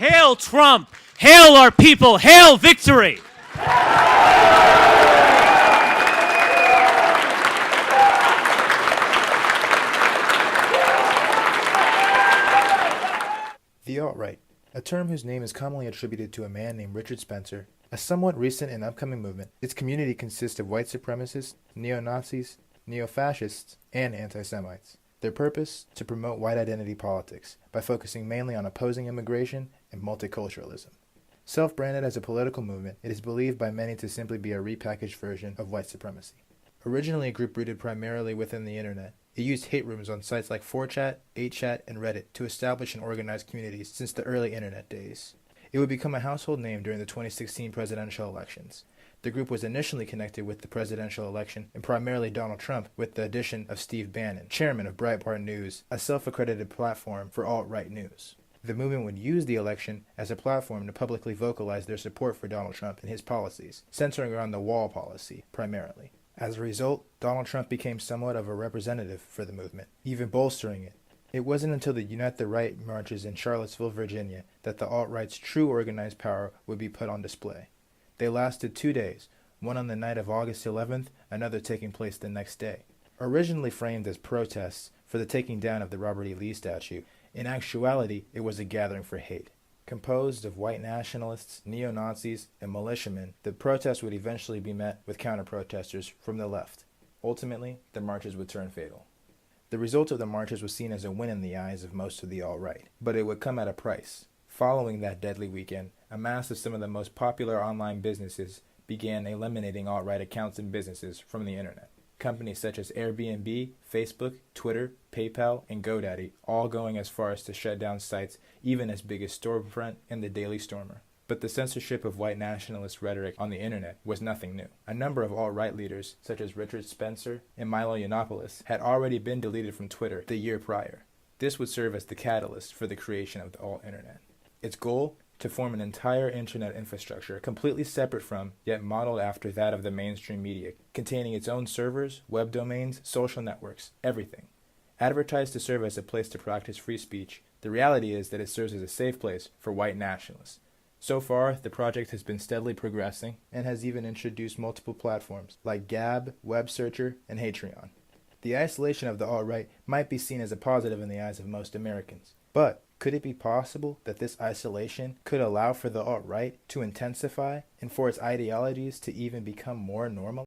Hail Trump! Hail our people! Hail victory! The alt-right, a term whose name is commonly attributed to a man named Richard Spencer, a somewhat recent and upcoming movement. Its community consists of white supremacists, neo-Nazis, neo-fascists, and anti-Semites. Their purpose? To promote white identity politics by focusing mainly on opposing immigration and multiculturalism. Self-branded as a political movement, it is believed by many to simply be a repackaged version of white supremacy. Originally a group rooted primarily within the internet, it used hate rooms on sites like 4chan, 8chan, and Reddit to establish and organize communities since the early internet days. It would become a household name during the 2016 presidential elections. The group was initially connected with the presidential election and primarily Donald Trump, with the addition of Steve Bannon, chairman of Breitbart News, a self-accredited platform for alt-right news. The movement would use the election as a platform to publicly vocalize their support for Donald Trump and his policies, centering around the wall policy, primarily. As a result, Donald Trump became somewhat of a representative for the movement, even bolstering it. It wasn't until the Unite the Right marches in Charlottesville, Virginia, that the alt-right's true organized power would be put on display. They lasted 2 days, one on the night of August 11th, another taking place the next day. Originally framed as protests for the taking down of the Robert E. Lee statue, in actuality it was a gathering for hate. Composed of white nationalists, neo-Nazis, and militiamen, the protests would eventually be met with counter-protesters from the left. Ultimately, the marches would turn fatal. The result of the marches was seen as a win in the eyes of most of the alt-right, but it would come at a price. Following that deadly weekend, a mass of some of the most popular online businesses began eliminating alt-right accounts and businesses from the internet. Companies such as Airbnb, Facebook, Twitter, PayPal, and GoDaddy all going as far as to shut down sites even as big as Storefront and the Daily Stormer. But the censorship of white nationalist rhetoric on the internet was nothing new. A number of alt-right leaders, such as Richard Spencer and Milo Yiannopoulos, had already been deleted from Twitter the year prior. This would serve as the catalyst for the creation of the alt-internet. Its goal? To form an entire internet infrastructure completely separate from, yet modeled after that of the mainstream media, containing its own servers, web domains, social networks, everything. Advertised to serve as a place to practice free speech, the reality is that it serves as a safe place for white nationalists. So far, the project has been steadily progressing and has even introduced multiple platforms like Gab, WebSearcher, and Patreon. The isolation of the alt-right might be seen as a positive in the eyes of most Americans. But could it be possible that this isolation could allow for the alt-right to intensify and for its ideologies to even become more normal?